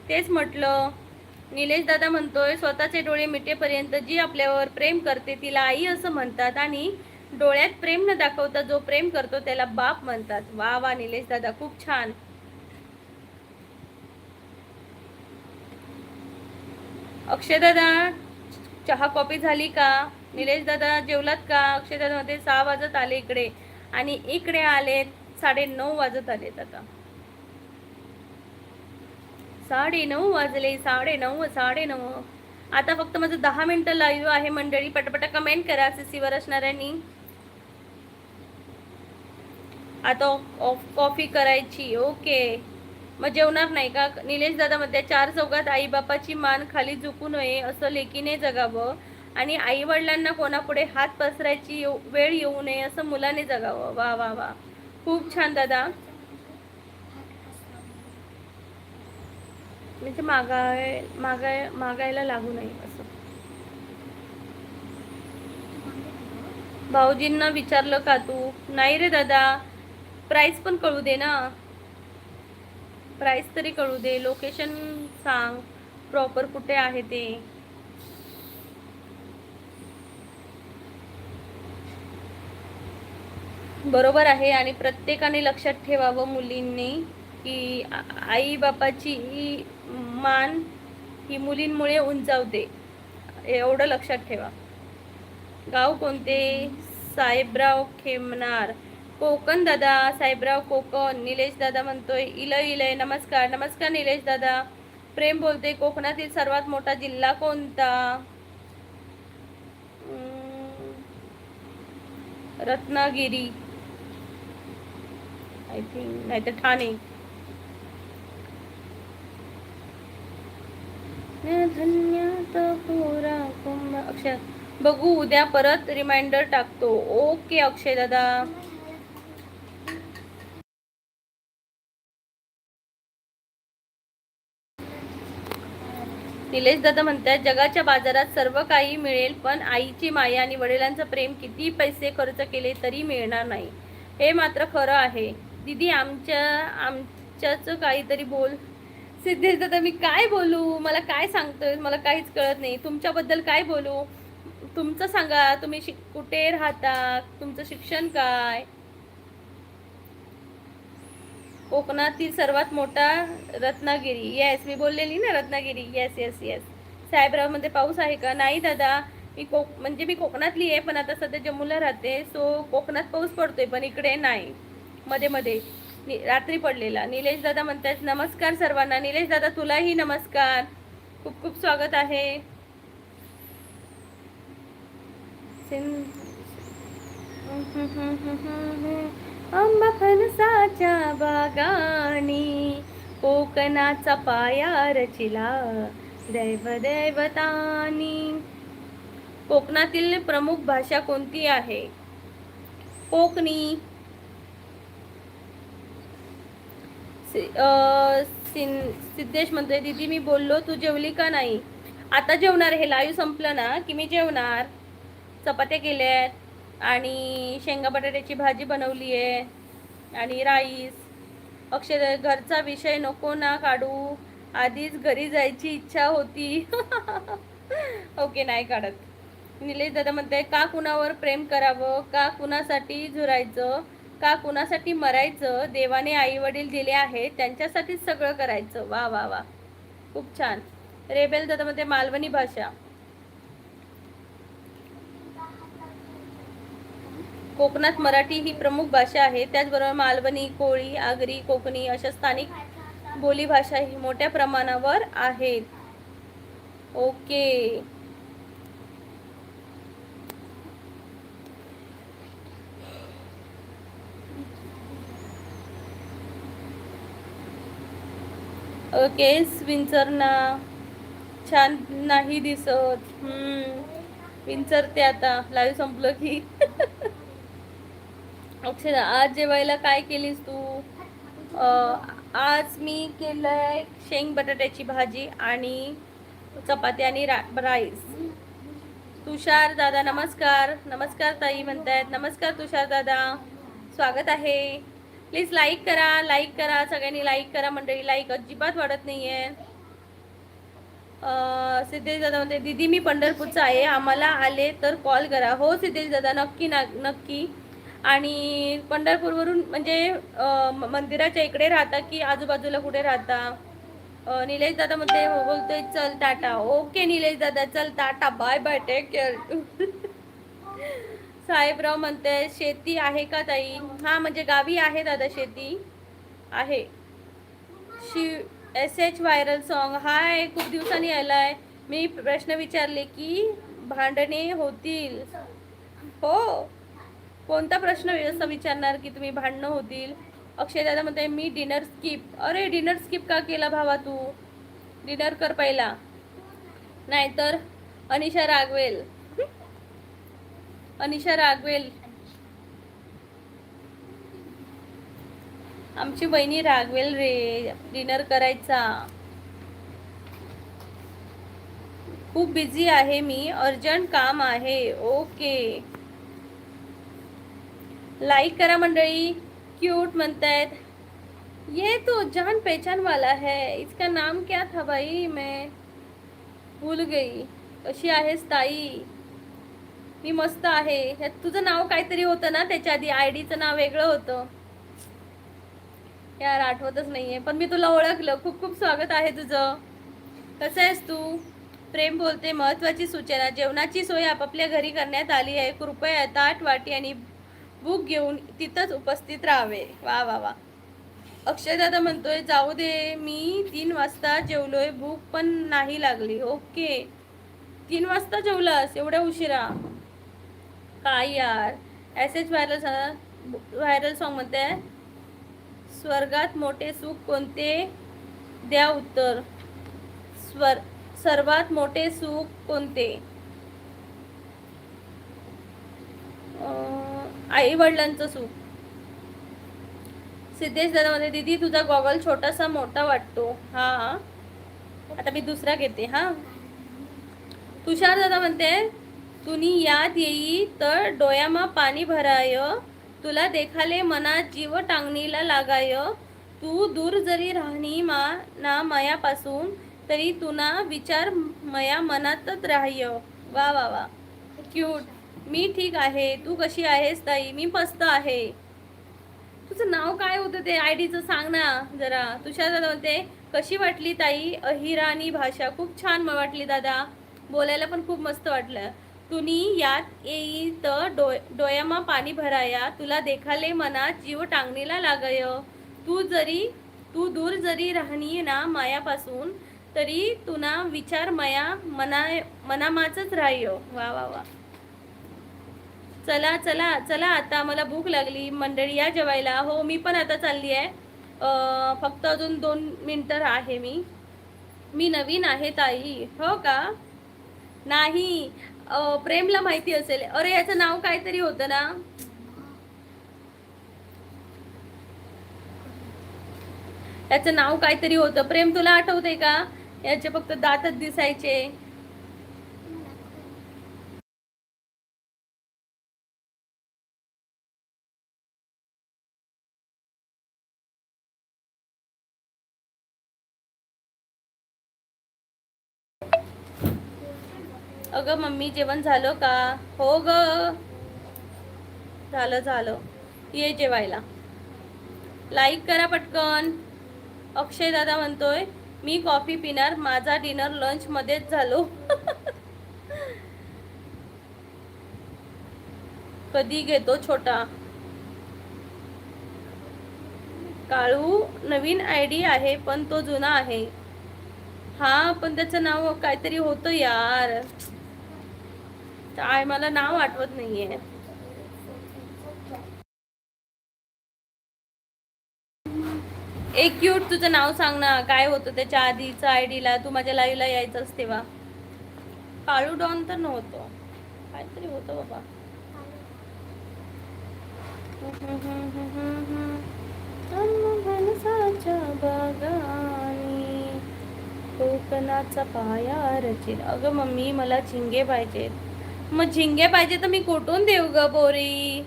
तेच म्हटलं. निलेश दादा म्हणतोय स्वतःचे डोळे मिटेपर्यंत जी आपल्यावर प्रेम करते तिला आई असं म्हणतात आणि डोळ्यात प्रेम न दाखवता जो प्रेम करतो त्याला बाप म्हणतात. वा वा निलेश दादा, खूप छान. अक्षय दादा, चहा कॉफी झाली का? निलेश दादा जेवलात का? अक्षय दादा मध्ये 6 वाजत आले इकडे, आणि इकडे आले 9:30 वाजत आलेत. आता 9:30 वाजले, 9:30. आता फक्त माझं 10 मिनिटं लाईव्ह आहे मंडळी. पटापटा कमेंट करा सीसीवर असणाऱ्यांनी. आता कॉफी करायची. ओके, मग जेवणार नाही का? निलेश दादा मध्ये 4 चौघात आई बापाची मान खाली झुकू नये असं लेकीने जगावं, आणि आई वडिलांना कोणापुढे हात पसरायची वेळ येऊ नये असं मुलाने जगावं. वा वा वा, खूप छान दादा. म्हणजे मागायला लागू नये असं. भाऊजींना विचारलं का तू? नाही रे दादा, प्राइस पण कळू दे ना. प्राइस तरी कळू दे, लोकेशन सांग प्रॉपर कुठे आहे ते. बरोबर आहे. आणि प्रत्येकाने लक्षात ठेवावं मुलींनी की आई बापाची मान ही मुलींमुळे उंचावते, एवढं लक्षात ठेवा. गाव कोणते? साहेबराव खेमनार, कोकण दादा. साहेबराव कोकण. निलेश दादा म्हणतोय इलय इलय. नमस्कार नमस्कार निलेश दादा. प्रेम बोलते कोकणातील सर्वात मोठा जिल्हा कोणता? रत्नागिरी आय थिंक, नाही तर ठाणे. धन्यात पुरा कुंभ. अक्षय बघू उद्या, परत रिमाइंडर टाकतो. ओके अक्षय दादा. निलेश दादा म्हणतात जगाच्या बाजारात सर्व काही मिळेल, पण आईची माया आणि वडिलांचं प्रेम किती पैसे खर्च केले तरी मिळणार नाही. हे मात्र खरं आहे. दीदी आमच्याच काहीतरी बोल. सिद्धेश दादा मी काय बोलू? मला काय सांगतोय? मला काहीच कळत नाही. तुमच्याबद्दल काय बोलू? तुमचं सांगा. तुम्ही कुठे राहता? तुमचं शिक्षण काय? कोकणातील सर्वात मोठा रत्नागिरी. येस, मी बोललेली ना Ratnagiri. Yes yes yes. Sahebrao मध्ये पाऊस आहे का? नाही दादा, मी कोकणातली आहे, पण आता सध्या जम्मूला राहते. सो कोकणात पाऊस पडतोय, पण इकडे नाही. मध्ये मध्ये रात्री पडलेला. निलेश दादा म्हणतात नमस्कार सर्वांना. निलेश दादा तुलाही नमस्कार, खूप खूप स्वागत आहे. आंबा फणसाच्या बागानी कोकणाचा पाया रचिला दैव दैवतानी. कोकणातील प्रमुख भाषा कोणती आहे? कोकणी. सिद्धेश म्हणतोय दीदी मी बोललो, तू जेवली का नाही? आता जेवणार. हे लाईव्ह संपलं ना की मी जेवणार. चपात्या केल्यात आणि शेंगा बटाट्याची भाजी बनवली आहे आणि राईस. अक्षय घरचा विषय नको ना काढू, आधीच घरी जायची इच्छा होती. ओके, नाही काढत. निलेश दादा म्हणते का कुणावर प्रेम करावं, का कुणासाठी झुरायचं, का कुणासाठी मरायचं? देवाने आई वडील दिले आहेत त्यांच्यासाठीच सगळं करायचं. वा वा वा, खूप छान. रेबेल दादा म्हणते मालवणी भाषा. कोकणात मराठी ही प्रमुख भाषा आहे, त्याचबरोबर मालवणी, कोळी, आगरी, कोकणी अशा स्थानिक बोलीभाषा ही मोठ्या प्रमाणावर आहेत. ओके. ओके विंचरना छान नाही दिसत. विंचरते आता लाईव्ह संपलं की. अक्षय आज जेवायला काय केलीस तू? आज मी केलंय शेंग बटाट्याची भाजी आणि चपाती आणि राईस. तुषार दादा नमस्कार. नमस्कार ताई म्हणतायत. नमस्कार तुषार दादा, स्वागत आहे. प्लीज लाईक करा, लाईक करा, सगळ्यांनी लाईक करा मंडळी. लाईक अजिबात वाढत नाहीये. सिद्धेश दादा म्हणते दीदी मी पंढरपूरचा आहे, आम्हाला आले तर कॉल करा. हो सिद्धेश दादा, नक्की नक्की. आणि पंढरपूरवरून म्हणजे मंदिराच्या इकडे राहता की आजूबाजूला कुठे राहता? निलेश दादा म्हणते हो बोलतोय चल टाटा. ओके निलेश दादा, चल टाटा, bye bye, take care. Sahebrao म्हणते शेती आहे का ताई? हा म्हणजे गावी आहे दादा, शेती आहे. शिव एस व्हायरल सॉन्ग, हाय, खूप दिवसांनी आलाय. मी प्रश्न विचारले की भांडणे होतील. हो, कोणता प्रश्न असं विचारणार की तुम्ही भांडणं होतील? अक्षय दादा म्हणते मी डिनर स्किप. अरे डिनर स्किप का केला भावा तू? डिनर कर पहिला, नाहीतर अनिशा रागवेल. अनिशा रागवेल, आमची वहिनी रागवेल रे. डिनर करायचा. खूप बिझी आहे मी, अर्जंट काम आहे. ओके, लाइक करा मंडळी. क्यूट म्हणतायत. ये तो जान पहचान वाला है, इसका नाम क्या था भाई, मैं भूल गई. कशी आहेस ताई? मी मस्त आहे. तुझं नाव काहीतरी होतं ना त्याच्या आधी, आयडीचं नाव वेगळं होतं यार, आठवतच नाहीये, पण मी तुला ओळखलं. खूप खूप स्वागत आहे तुझं. कसं आहेस तू? प्रेम बोलते महत्वाची सूचना, जेवणाची सोय आपापल्या घरी करण्यात आली आहे, कृपया ताट वाटी आणि बुक घेऊन तिथंच उपस्थित राहावे. वा वा वा. अक्षय दादा म्हणतोय जाऊ दे, मी 3 वाजता जेवलोय, भूक पण नाही लागली. ओके, 3 वाजता जेवलास एवढ्या उशिरा? काय यार. एस व्हायरल सॉन्ग म्हणते स्वर्गात मोठे सुख कोणते, द्या उत्तर. सर्वात मोठे सुख कोणते? आई वडिलांचं सुख. सिद्धेश दादा मध्ये दीदी तुझा गॉगल छोटासा मोठा वाटतो. हा, आता मी दुसरा घेते. हा, तुषार दादा म्हणते तुनी याद येई तर डोयामा पाणी भराय, तुला देखाले मना जीव टांगणीला लागाय, तू दूर जरी राहणी ना मायापासून, तरी तुना विचार मया मनातच राहाय. वा वा वा, क्यूट. मी ठीक आहे, तू कशी आहेस ताई? मी मस्त आहे. तुझं नाव काय होतं ते आयडीचं सांग ना जरा. तुषार दादा म्हणते कशी वाटली ताई अहिराणी भाषा? खूप छान वाटली दादा, बोलायला पण खूप मस्त वाटलं. तुनी यात येई तर डोयामा पाणी भराया, तुला देखाले मना जीव टांगणीला लागाय, तू दूर जरी राहणी ना मायापासून, तरी तुना विचार मया मनामाचच राहाय. वा वा वा. चला चला चला, आता मला भूक लागली मंडळी, या जेवायला. हो, मी पण आता चालली आहे. फक्त अजून 2 मिनटं आहे. मी नवीन आहे ताई. हो का? नाही, प्रेमला माहिती असेल. अरे याचं नाव काहीतरी होतं ना. याचं नाव काहीतरी होतं. प्रेम तुला आठवते का? याचे फक्त दातच दिसायचे. अगं मम्मी जेवण झालं का? हो ग, झालं. ये जेवायला. लाईक करा पटकन. अक्षय दादा म्हणतोय मी कॉफी पिणार, माझा डिनर लंच मध्येच झालो. कधी घेतो छोटा? काळू नवीन आयडी आहे पण तो जुना आहे. हा, पण त्याचं नाव काहीतरी होतं यार, मला नाव आठवत नाहीये. एक क्यूट, तुझं नाव सांग ना, काय होतं त्याच्या आधीचं आयडीला? तू माझ्या लाईव्हला यायचंच तेव्हा. काळू डॉन तर नव्हतं, काहीतरी होतं बाबा. बागानी कोकणाचा पाया रचेल. अगं मम्मी मला झिंगे पाहिजेत. मग झिंगे पाहिजे तर मी कुठून देऊ ग पोरी?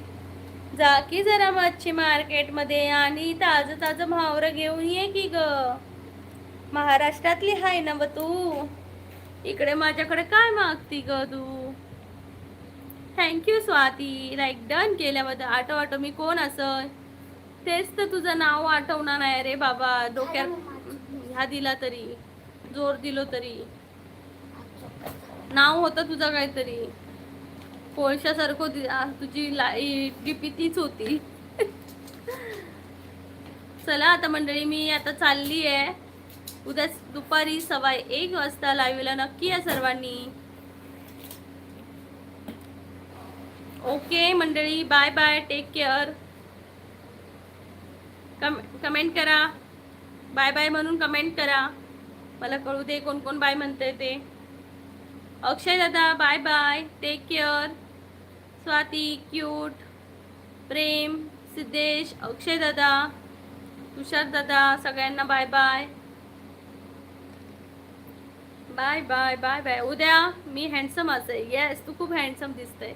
जा की जरा मच्छी मार्केटमध्ये आणि ताजं भावरं घेऊन ये की ग. महाराष्ट्रातली हाय ना व तू? इकडे माझ्याकडे काय मागती ग तू? थँक्यू स्वाती, लाईक डन केल्याबद्दल. आठव मी कोण असं? तेच तर तुझं नाव आठवणार नाही रे बाबा. डोक्यात ह्या दिला तरी, जोर दिलो तरी. नाव होतं तुझं काहीतरी कोळशासारखं. तुझी डीपी तीच होती. चला आता मंडळी, मी आता चालली आहे. उद्या दुपारी 1:15 वाजता लाईव्हला नक्की या सर्वांनी. ओके मंडळी, bye bye, take care. Comment करा, बाय बाय म्हणून कमेंट करा, मला कळू दे कोण कोण बाय म्हणते ते. अक्षय दादा bye bye, take care. Swati cute, Prem, Siddhesh, Akshay दादा, तुषार दादा, सगळ्यांना bye bye. Bye bye bye bye. उद्या मी हँडसम असेल. येस, तू खूप हँडसम दिसतंय.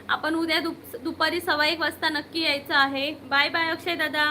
आपण उद्या दुपारी 1:15 वाजता नक्की यायचं आहे. बाय बाय अक्षय दादा.